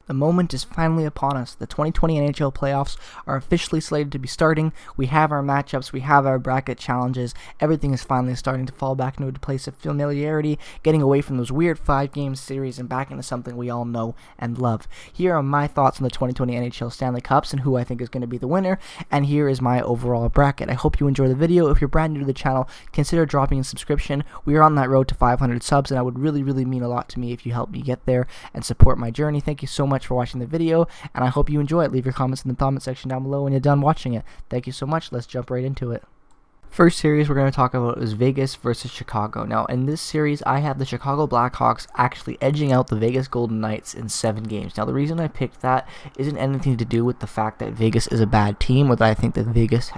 The moment is finally upon us. The 2020 NHL Playoffs are officially slated to be starting. We have our matchups, we have our bracket challenges. Everything is finally starting to fall back into a place of familiarity, getting away from those weird 5-game series and back into something we all know and love. Here are my thoughts on the 2020 NHL Stanley Cups and who I think is going to be the winner, and here is my overall bracket. I hope you enjoy the video. If you're brand new to the channel, consider dropping a subscription. We are on that road to 500 subs, and that would really mean a lot to me if you help me get there and support my journey. Thank you so much for watching the video, and I hope you enjoy it. Leave your comments in the comment section down below when you're done watching it. Thank you so much. Let's jump right into it. First series we're going to talk about is Vegas versus Chicago. Now, in this series, I have the Chicago Blackhawks actually edging out the Vegas Golden Knights in 7 games. Now, the reason I picked that isn't anything to do with the fact that Vegas is a bad team or that I think that Vegas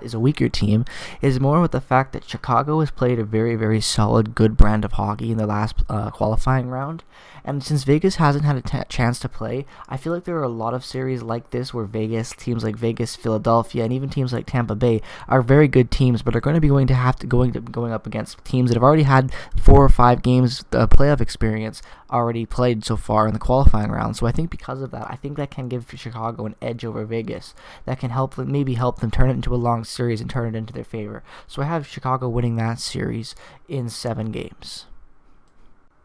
is a weaker team. It is more with the fact that Chicago has played a very solid, good brand of hockey in the last qualifying round. And since Vegas hasn't had a chance to play, I feel like there are a lot of series like this where teams like Vegas, Philadelphia, and even teams like Tampa Bay are very good teams, but are going to be going up against teams that have already had 4 or 5 games playoff experience already played so far in the qualifying round. So I think because of that, I think that can give Chicago an edge over Vegas. That can maybe help them turn it into a long series and turn it into their favor. So I have Chicago winning that series in 7 games.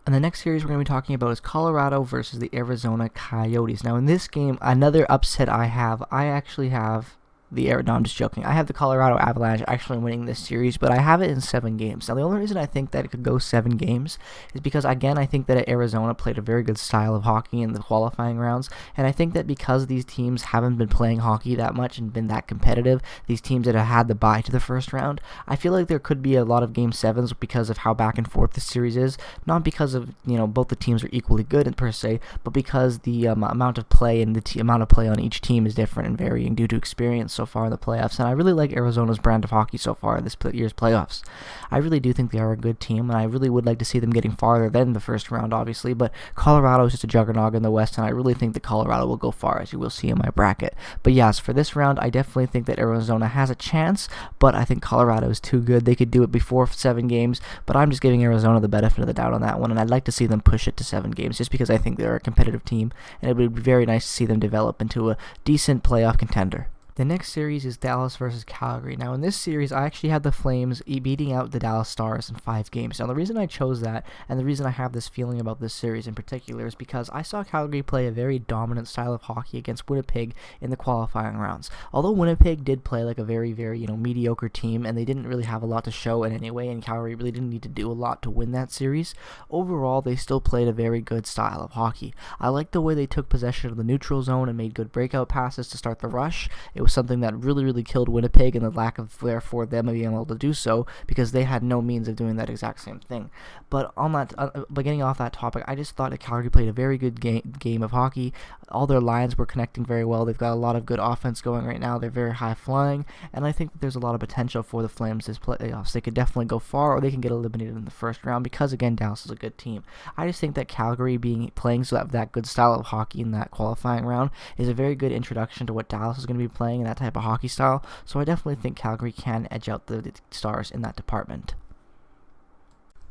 And the next series we're going to be talking about is Colorado versus the Arizona Coyotes. Now, in this game, another upset I actually have I'm just joking. I have the Colorado Avalanche actually winning this series, but I have it in 7 games. Now, the only reason I think that it could go 7 games is because, again, I think that Arizona played a very good style of hockey in the qualifying rounds, and I think that because these teams haven't been playing hockey that much and been that competitive, these teams that have had the bye to the first round, I feel like there could be a lot of Game 7s because of how back and forth the series is, not because of, both the teams are equally good per se, but because the amount of play and the amount of play on each team is different and varying due to experience so far in the playoffs, and I really like Arizona's brand of hockey so far in this year's playoffs. I really do think they are a good team, and I really would like to see them getting farther than the first round, obviously, but Colorado is just a juggernaut in the West, and I really think that Colorado will go far, as you will see in my bracket. But yes, for this round, I definitely think that Arizona has a chance, but I think Colorado is too good. They could do it before 7 games, but I'm just giving Arizona the benefit of the doubt on that one, and I'd like to see them push it to 7 games, just because I think they're a competitive team, and it would be very nice to see them develop into a decent playoff contender. The next series is Dallas versus Calgary. Now, in this series, I actually had the Flames beating out the Dallas Stars in 5 games. Now, the reason I chose that, and the reason I have this feeling about this series in particular, is because I saw Calgary play a very dominant style of hockey against Winnipeg in the qualifying rounds. Although Winnipeg did play like a very mediocre team, and they didn't really have a lot to show in any way, and Calgary really didn't need to do a lot to win that series, overall, they still played a very good style of hockey. I liked the way they took possession of the neutral zone and made good breakout passes to start the rush. It was something that really killed Winnipeg, and the lack of flair for them being able to do so, because they had no means of doing that exact same thing. But on that, but getting off that topic, I just thought that Calgary played a very good game of hockey. All their lines were connecting very well. They've got a lot of good offense going right now. They're very high flying, and I think that there's a lot of potential for the Flames this playoffs. They could definitely go far, or they can get eliminated in the first round, because again, Dallas is a good team. I just think that Calgary playing that good style of hockey in that qualifying round is a very good introduction to what Dallas is going to be playing in that type of hockey style, so I definitely think Calgary can edge out the Stars in that department.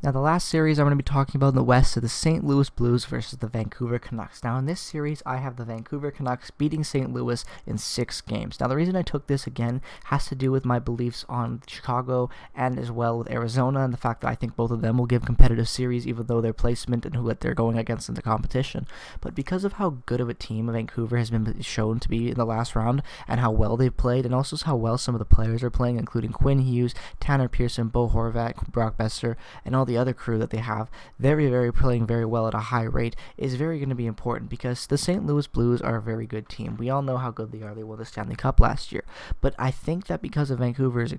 Now, the last series I'm going to be talking about in the West is the St. Louis Blues versus the Vancouver Canucks. Now, in this series, I have the Vancouver Canucks beating St. Louis in 6 games. Now, the reason I took this, again, has to do with my beliefs on Chicago and as well with Arizona, and the fact that I think both of them will give competitive series, even though their placement and who they're going against in the competition. But because of how good of a team Vancouver has been shown to be in the last round, and how well they've played, and also how well some of the players are playing, including Quinn Hughes, Tanner Pearson, Bo Horvat, Brock Besser, and all the other crew that they have, playing very well at a high rate, is very going to be important, because the St. Louis Blues are a very good team. We all know how good they are. They won the Stanley Cup last year. But I think that because of Vancouver's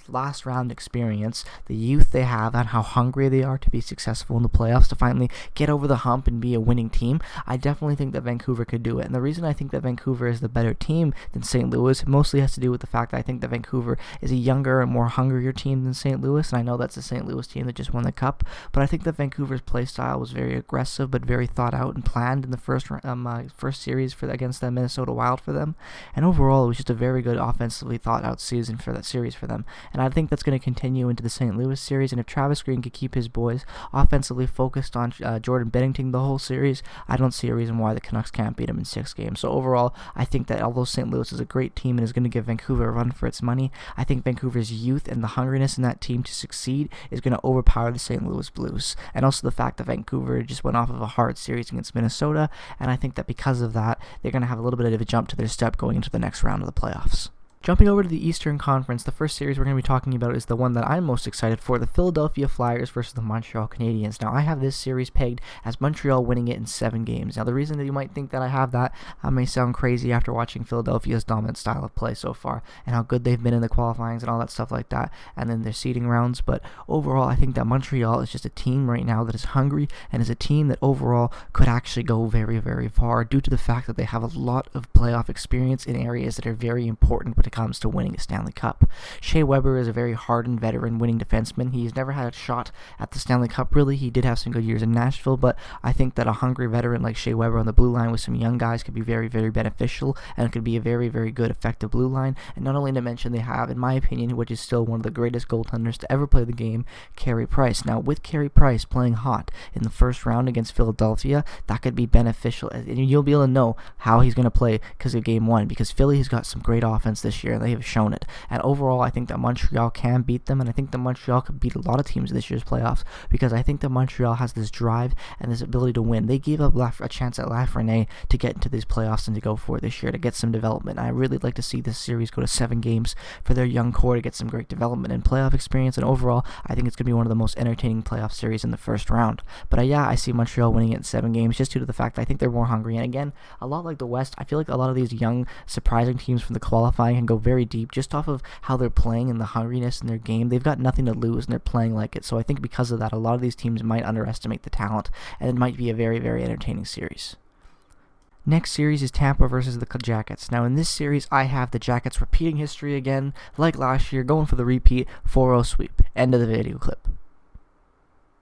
last round experience, the youth they have, and how hungry they are to be successful in the playoffs, to finally get over the hump and be a winning team, I definitely think that Vancouver could do it. And the reason I think that Vancouver is the better team than St. Louis mostly has to do with the fact that I think that Vancouver is a younger and more hungrier team than St. Louis, and I know that's the St. Louis team that just won the cup. But I think that Vancouver's play style was very aggressive, but very thought out and planned in the first series against the Minnesota Wild for them. And overall, it was just a very good offensively thought out season for that series for them. And I think that's going to continue into the St. Louis series. And if Travis Green could keep his boys offensively focused on Jordan Binnington the whole series, I don't see a reason why the Canucks can't beat him in 6 games. So overall, I think that although St. Louis is a great team and is going to give Vancouver a run for its money, I think Vancouver's youth and the hungriness in that team to succeed is going to overpower the St. Louis Blues. And also the fact that Vancouver just went off of a hard series against Minnesota, and I think that because of that, they're going to have a little bit of a jump to their step going into the next round of the playoffs. Jumping over to the Eastern Conference, the first series we're going to be talking about is the one that I'm most excited for, the Philadelphia Flyers versus the Montreal Canadiens. Now, I have this series pegged as Montreal winning it in 7 games. Now, the reason that you might think that I have that may sound crazy after watching Philadelphia's dominant style of play so far and how good they've been in the qualifyings and all that stuff like that, and then their seeding rounds. But overall, I think that Montreal is just a team right now that is hungry and is a team that overall could actually go very, very far due to the fact that they have a lot of playoff experience in areas that are very important when it comes to winning a Stanley Cup. Shea Weber is a very hardened veteran winning defenseman. He's never had a shot at the Stanley Cup, really. He did have some good years in Nashville, but I think that a hungry veteran like Shea Weber on the blue line with some young guys could be very, very beneficial, and it could be a very, very good, effective blue line. And not only to mention they have, in my opinion, which is still one of the greatest goaltenders to ever play the game, Carey Price. Now, with Carey Price playing hot in the first round against Philadelphia, that could be beneficial, and you'll be able to know how he's going to play because of Game 1, because Philly has got some great offense this year, and they have shown it. And overall, I think that Montreal can beat them, and I think that Montreal could beat a lot of teams in this year's playoffs, because I think that Montreal has this drive and this ability to win. They gave up a chance at Lafreniere to get into these playoffs and to go for it this year, to get some development. I really like to see this series go to 7 games for their young core to get some great development and playoff experience, and overall, I think it's going to be one of the most entertaining playoff series in the first round. But I see Montreal winning it in 7 games just due to the fact that I think they're more hungry, and again, a lot like the West, I feel like a lot of these young, surprising teams from the qualifying can go very deep just off of how they're playing and the hungriness in their game. They've got nothing to lose and they're playing like it. So I think because of that, a lot of these teams might underestimate the talent, and it might be a very, very entertaining series. Next series is Tampa versus the Jackets. Now in this series, I have the Jackets repeating history again, like last year, going for the repeat 4-0 sweep. End of the video clip.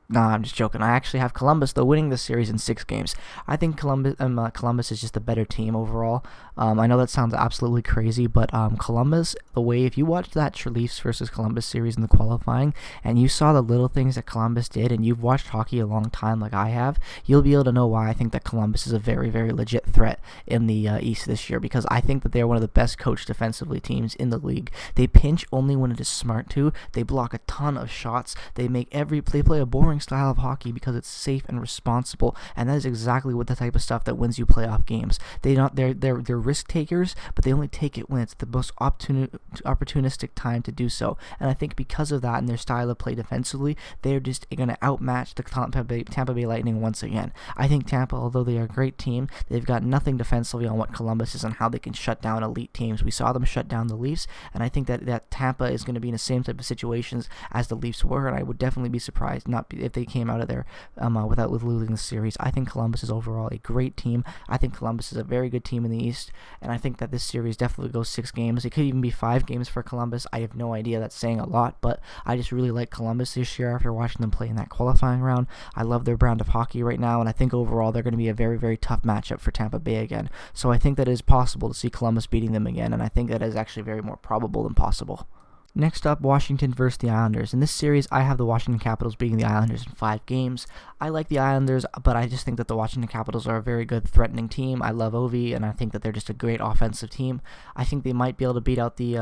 Nah, I'm just joking. I actually have Columbus, though, winning this series in 6 games. I think Columbus is just a better team overall. I know that sounds absolutely crazy, but Columbus, the way, if you watched that Leafs versus Columbus series in the qualifying, and you saw the little things that Columbus did, and you've watched hockey a long time like I have, you'll be able to know why I think that Columbus is a very, very legit threat in the East this year, because I think that they're one of the best coached defensively teams in the league. They pinch only when it is smart to. They block a ton of shots. They play a boring style of hockey because it's safe and responsible, and that is exactly what the type of stuff that wins you playoff games. They're risk takers, but they only take it when it's the most opportunistic time to do so. And I think because of that and their style of play defensively, they're just going to outmatch the Tampa Bay Lightning once again. I think Tampa, although they are a great team, they've got nothing defensively on what Columbus is and how they can shut down elite teams. We saw them shut down the Leafs, and I think that Tampa is going to be in the same type of situations as the Leafs were, and I would definitely be surprised if they came out of there without losing the series. I think Columbus is overall a great team. I think Columbus is a very good team in the East, and I think that this series definitely goes 6 games. It could even be 5 games for Columbus. I have no idea. That's saying a lot, but I just really like Columbus this year after watching them play in that qualifying round. I love their brand of hockey right now, and I think overall they're going to be a very, very tough matchup for Tampa Bay again. So I think that it is possible to see Columbus beating them again, and I think that is actually very more probable than possible. Next up, Washington versus the Islanders. In this series, I have the Washington Capitals beating the Islanders in 5 games. I like the Islanders, but I just think that the Washington Capitals are a very good, threatening team. I love Ovi, and I think that they're just a great offensive team. I think they might be able to beat out the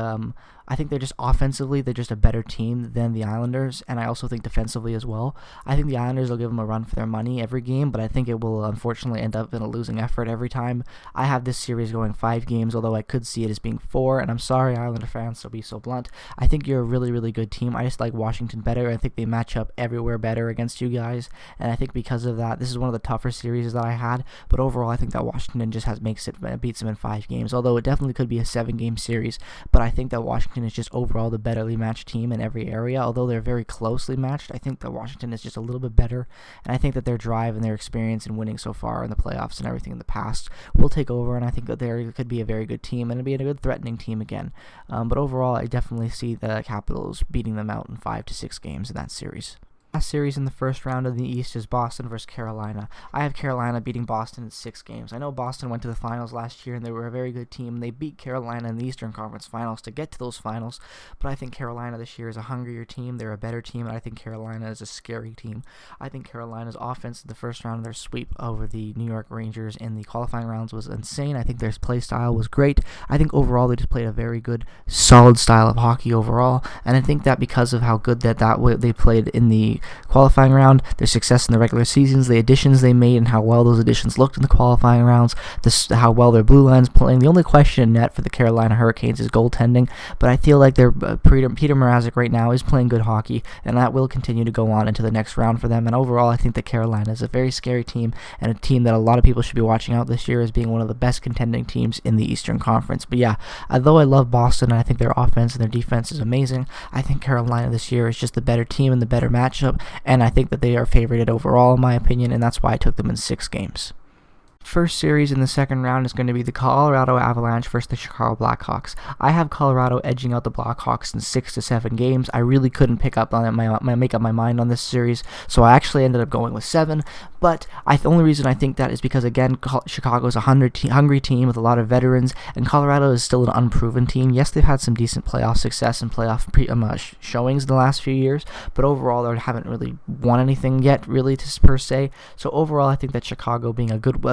I think they're just offensively, they're just a better team than the Islanders, and I also think defensively as well. I think the Islanders will give them a run for their money every game, but I think it will unfortunately end up in a losing effort every time. I have this series going 5 games, although I could see it as being 4, and I'm sorry, Islander fans, to be so blunt. I think you're a really, really good team. I just like Washington better. I think they match up everywhere better against you guys, and I think because of that, this is one of the tougher series that I had, but overall, I think that Washington just beats them in 5 games, although it definitely could be a 7-game series, but I think that Washington is just overall the betterly matched team in every area. Although they're very closely matched, I think that Washington is just a little bit better, and I think that their drive and their experience in winning so far in the playoffs and everything in the past will take over, and I think that they could be a very good team and be a good threatening team again. But overall, I definitely see the Capitals beating them out in 5 to 6 games in that series. Last series in the first round of the East is Boston versus Carolina. I have Carolina beating Boston in 6 games. I know Boston went to the finals last year and they were a very good team. They beat Carolina in the Eastern Conference Finals to get to those finals, but I think Carolina this year is a hungrier team. They're a better team, and I think Carolina is a scary team. I think Carolina's offense in the first round of their sweep over the New York Rangers in the qualifying rounds was insane. I think their play style was great. I think overall they just played a very good, solid style of hockey overall, and I think that because of how good they played in the qualifying round, their success in the regular seasons, the additions they made, and how well those additions looked in the qualifying rounds, how well their blue line's playing. The only question in net for the Carolina Hurricanes is goaltending, but I feel like Peter Mrazek right now is playing good hockey, and that will continue to go on into the next round for them. And overall, I think that Carolina is a very scary team, and a team that a lot of people should be watching out this year as being one of the best contending teams in the Eastern Conference. But yeah, although I love Boston, and I think their offense and their defense is amazing, I think Carolina this year is just the better team and the better matchup, and I think that they are favored overall in my opinion, and that's why I took them in 6 games. First series in the second round is going to be the Colorado Avalanche versus the Chicago Blackhawks. I have Colorado edging out the Blackhawks in 6 to 7 games. I really couldn't make up my mind on this series, so I actually ended up going with 7. But the only reason I think that is because, again, Chicago is a hungry team with a lot of veterans, and Colorado is still an unproven team. Yes, they've had some decent playoff success and playoff showings in the last few years, but overall they haven't really won anything yet, really, per se. So overall, I think that Chicago being a good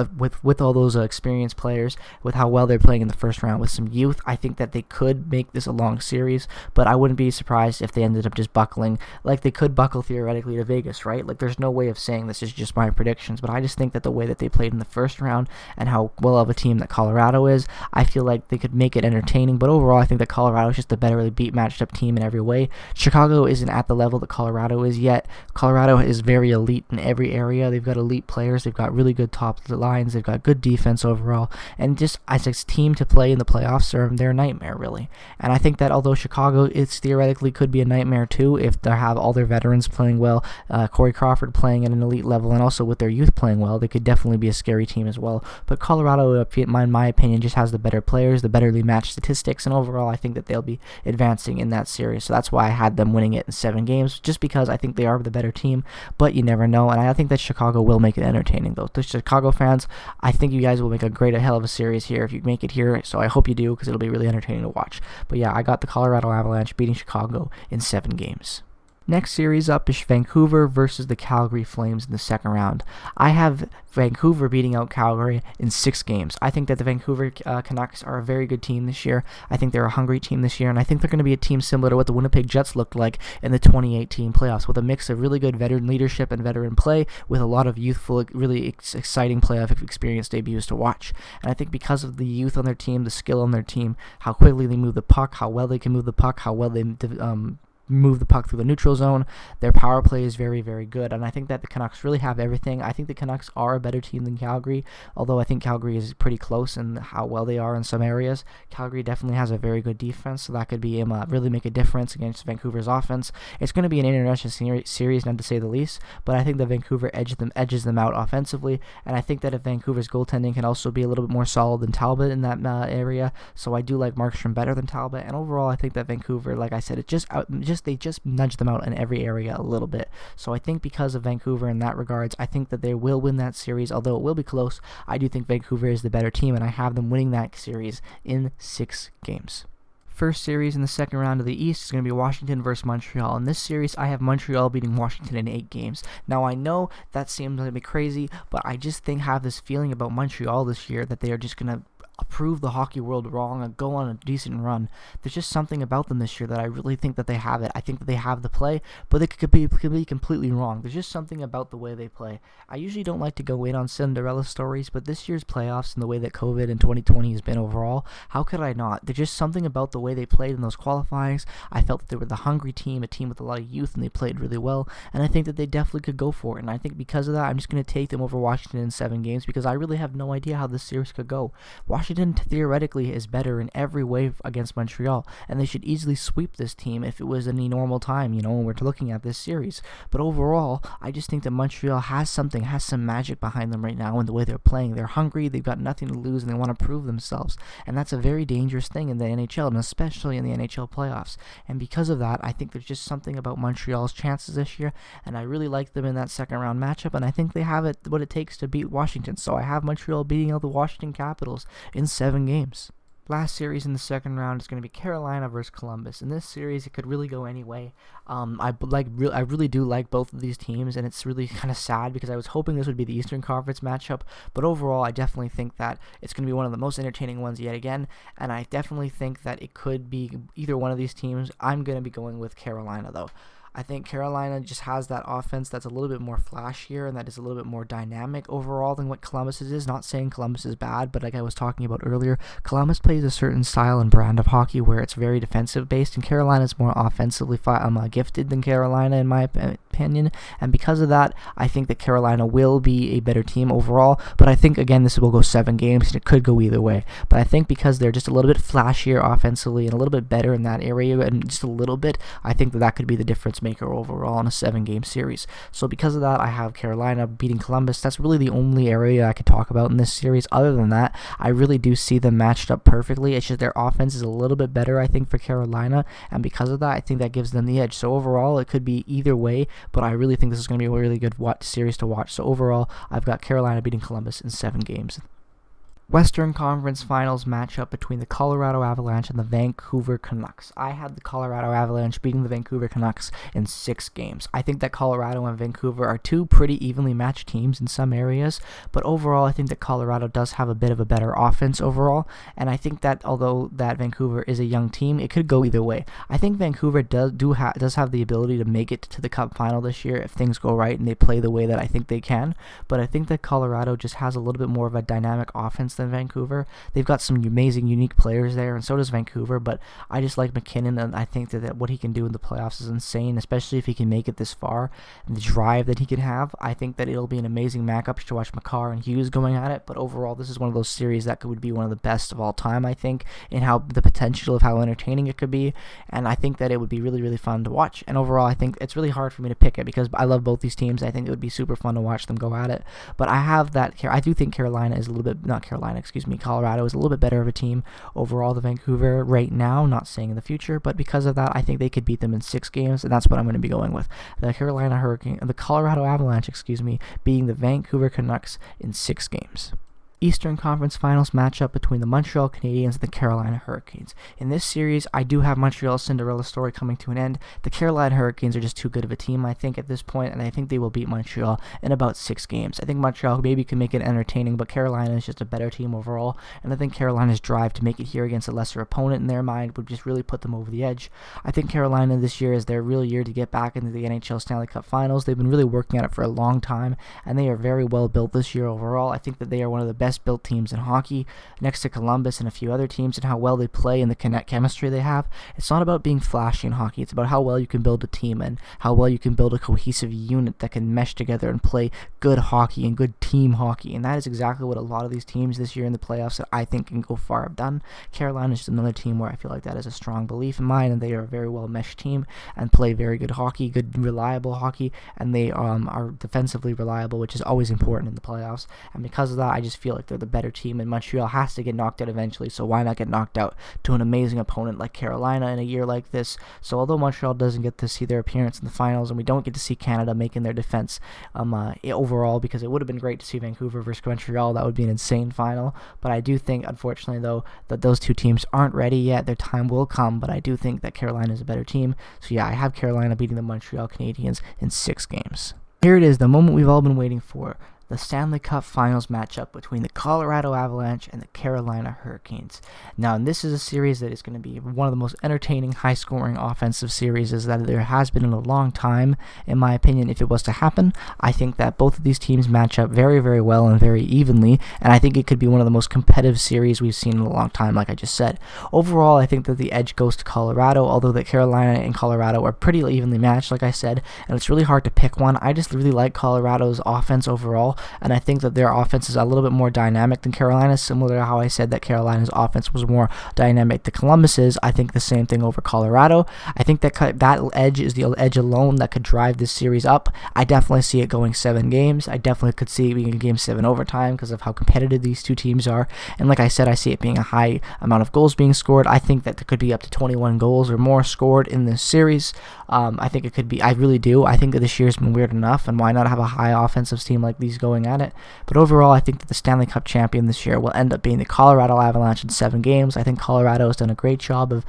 with all those experienced players, with how well they're playing in the first round, with some youth, I think that they could make this a long series, but I wouldn't be surprised if they ended up just buckling, like they could buckle theoretically to Vegas, right? Like there's no way of saying this is just my predictions, but I just think that the way that they played in the first round and how well of a team that Colorado is, I feel like they could make it entertaining, but overall I think that Colorado is just a better matched up team in every way. Chicago isn't at the level that Colorado is yet. Colorado is very elite in every area. They've got elite players, they've got really good top lines, they've got good defense overall, and just as a team to play in the playoffs, they're a nightmare, really. And I think that although Chicago theoretically could be a nightmare too if they have all their veterans playing well, Corey Crawford playing at an elite level, and also with their youth playing well, they could definitely be a scary team as well. But Colorado, in my opinion, just has the better players, the betterly matched statistics, and overall I think that they'll be advancing in that series. So that's why I had them winning it in 7 games, just because I think they are the better team, but you never know. And I think that Chicago will make it entertaining, though. The Chicago fans, I think you guys will make a hell of a series here if you make it here, so I hope you do, because it'll be really entertaining to watch. But yeah, I got the Colorado Avalanche beating Chicago in 7 games. Next series up is Vancouver versus the Calgary Flames in the second round. I have Vancouver beating out Calgary in 6 games. I think that the Vancouver Canucks are a very good team this year. I think they're a hungry team this year, and I think they're going to be a team similar to what the Winnipeg Jets looked like in the 2018 playoffs, with a mix of really good veteran leadership and veteran play, with a lot of youthful, really exciting playoff experience debuts to watch. And I think because of the youth on their team, the skill on their team, how quickly they move the puck, how well they can move the puck, how well they move the puck through the neutral zone, their power play is very, very good, and I think that the Canucks really have everything. I think the Canucks are a better team than Calgary, although I think Calgary is pretty close in how well they are in some areas. Calgary definitely has a very good defense, so that could be really make a difference against Vancouver's offense. It's going to be an interesting series, not to say the least, but I think that Vancouver edges them out offensively, and I think that if Vancouver's goaltending can also be a little bit more solid than Talbot in that area, so I do like Markstrom better than Talbot, and overall I think that Vancouver, like I said, they just nudge them out in every area a little bit. So I think because of Vancouver in that regards, I think that they will win that series, although it will be close. I do think Vancouver is the better team, and I have them winning that series in 6 games. First series in the second round of the East is going to be Washington versus Montreal. In this series, I have Montreal beating Washington in 8 games. Now, I know that seems a bit crazy, but I just have this feeling about Montreal this year that they are just going to prove the hockey world wrong and go on a decent run. There's just something about them this year that I really think that they have it. I think that they have the play, but they could be completely wrong. There's just something about the way they play. I usually don't like to go in on Cinderella stories, but this year's playoffs and the way that COVID in 2020 has been overall, how could I not? There's just something about the way they played in those qualifiers. I felt that they were the hungry team, a team with a lot of youth, and they played really well, and I think that they definitely could go for it. And I think because of that, I'm just going to take them over Washington in 7 games, because I really have no idea how this series could go. Washington Washington theoretically is better in every way against Montreal, and they should easily sweep this team if it was any normal time, when we're looking at this series. But overall, I just think that Montreal has some magic behind them right now in the way they're playing. They're hungry, they've got nothing to lose, and they want to prove themselves. And that's a very dangerous thing in the NHL, and especially in the NHL playoffs. And because of that, I think there's just something about Montreal's chances this year, and I really like them in that second round matchup, and I think they have what it takes to beat Washington. So I have Montreal beating out the Washington Capitals in 7 games. Last series in the second round is going to be Carolina versus Columbus. In this series, it could really go any way. I really do like both of these teams, and it's really kind of sad because I was hoping this would be the Eastern Conference matchup. But overall, I definitely think that it's going to be one of the most entertaining ones yet again, and I definitely think that it could be either one of these teams. I'm going to be going with Carolina, though. I think Carolina just has that offense that's a little bit more flashier and that is a little bit more dynamic overall than what Columbus is. Not saying Columbus is bad, but like I was talking about earlier, Columbus plays a certain style and brand of hockey where it's very defensive based, and Carolina is more offensively gifted than Carolina in my opinion. And because of that, I think that Carolina will be a better team overall. But I think again this will go 7 games and it could go either way. But I think because they're just a little bit flashier offensively and a little bit better in that area, and just a little bit, I think that could be the difference maker overall in a 7-game series. So because of that, I have Carolina beating Columbus. That's really the only area I could talk about in this series. Other than that, I really do see them matched up perfectly. It's just their offense is a little bit better, I think, for Carolina, and because of that, I think that gives them the edge. So overall, it could be either way, but I really think this is going to be a really good series to watch. So overall, I've got Carolina beating Columbus in 7 games. Western Conference Finals matchup between the Colorado Avalanche and the Vancouver Canucks. I had the Colorado Avalanche beating the Vancouver Canucks in 6 games. I think that Colorado and Vancouver are two pretty evenly matched teams in some areas, but overall I think that Colorado does have a bit of a better offense overall, and I think that although that Vancouver is a young team, it could go either way. I think Vancouver does have the ability to make it to the Cup final this year if things go right and they play the way that I think they can, but I think that Colorado just has a little bit more of a dynamic offense than Vancouver. They've got some amazing, unique players there, and so does Vancouver, but I just like McKinnon, and I think that what he can do in the playoffs is insane, especially if he can make it this far, and the drive that he can have. I think that it'll be an amazing matchup to watch Makar and Hughes going at it, but overall, this is one of those series that would be one of the best of all time, I think, in how the potential of how entertaining it could be, and I think that it would be really, really fun to watch, and overall, I think it's really hard for me to pick it, because I love both these teams. I think it would be super fun to watch them go at it, but I do think Colorado is a little bit better of a team overall than Vancouver right now, not saying in the future, but because of that, I think they could beat them in 6 games, and that's what I'm going to be going with. The Colorado Avalanche, beating the Vancouver Canucks in 6 games. Eastern Conference Finals matchup between the Montreal Canadiens and the Carolina Hurricanes. In this series, I do have Montreal's Cinderella story coming to an end. The Carolina Hurricanes are just too good of a team, I think, at this point, and I think they will beat Montreal in about 6 games. I think Montreal maybe can make it entertaining, but Carolina is just a better team overall, and I think Carolina's drive to make it here against a lesser opponent in their mind would just really put them over the edge. I think Carolina this year is their real year to get back into the NHL Stanley Cup Finals. They've been really working at it for a long time, and they are very well built this year overall. I think that they are one of the best built teams in hockey, next to Columbus and a few other teams, and how well they play and the chemistry they have. It's not about being flashy in hockey. It's about how well you can build a team and how well you can build a cohesive unit that can mesh together and play good hockey and good team hockey, and that is exactly what a lot of these teams this year in the playoffs that I think can go far have done. Carolina is just another team where I feel like that is a strong belief in mine, and they are a very well meshed team and play very good hockey, good reliable hockey, and they are defensively reliable, which is always important in the playoffs, and because of that, I just feel like they're the better team, and Montreal has to get knocked out eventually, so why not get knocked out to an amazing opponent like Carolina in a year like this? So although Montreal doesn't get to see their appearance in the finals, and we don't get to see Canada making their defense overall, because it would have been great to see Vancouver versus Montreal, that would be an insane final, but I do think, unfortunately though, that those two teams aren't ready yet. Their time will come, but I do think that Carolina is a better team, so yeah, I have Carolina beating the Montreal Canadiens in 6 games. Here it is, the moment we've all been waiting for. The Stanley Cup Finals matchup between the Colorado Avalanche and the Carolina Hurricanes. Now, this is a series that is going to be one of the most entertaining, high-scoring offensive series that there has been in a long time, in my opinion. If it was to happen, I think that both of these teams match up very, very well and very evenly, and I think it could be one of the most competitive series we've seen in a long time, like I just said. Overall, I think that the edge goes to Colorado, although that Carolina and Colorado are pretty evenly matched, like I said, and it's really hard to pick one. I just really like Colorado's offense overall, and I think that their offense is a little bit more dynamic than Carolina's, similar to how I said that Carolina's offense was more dynamic than Columbus's. I think the same thing over Colorado. I think that edge is the edge alone that could drive this series up. I definitely see it going 7 games. I definitely could see it being a Game 7 overtime because of how competitive these two teams are. And like I said, I see it being a high amount of goals being scored. I think that there could be up to 21 goals or more scored in this series. I think it could be. I really do. I think that this year's been weird enough, and why not have a high offensive team like these going at it? But overall, I think that the Stanley Cup champion this year will end up being the Colorado Avalanche in 7 games. I think Colorado has done a great job of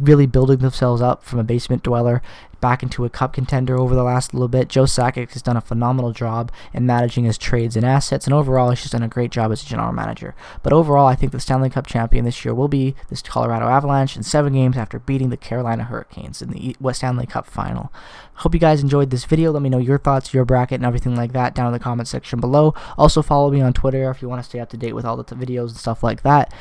really building themselves up from a basement dweller back into a cup contender over the last little bit. Joe Sakic has done a phenomenal job in managing his trades and assets, and overall he's just done a great job as a general manager. But overall, I think the Stanley Cup champion this year will be this Colorado Avalanche in 7 games after beating the Carolina Hurricanes in the West Stanley Cup final. Hope you guys enjoyed this video. Let me know your thoughts, your bracket, and everything like that down in the comment section below. Also follow me on Twitter if you want to stay up to date with all the videos and stuff like that.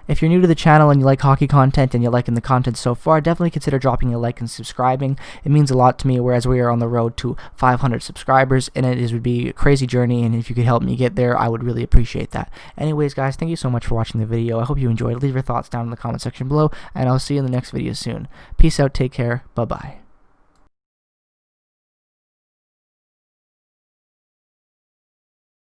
If you're new to the channel and you like hockey content and you're liking the content so far, definitely consider dropping a like and subscribing. It means a lot to me, whereas we are on the road to 500 subscribers, and would be a crazy journey, and if you could help me get there, I would really appreciate that. Anyways, guys, thank you so much for watching the video. I hope you enjoyed. Leave your thoughts down in the comment section below, and I'll see you in the next video soon. Peace out, take care, bye-bye.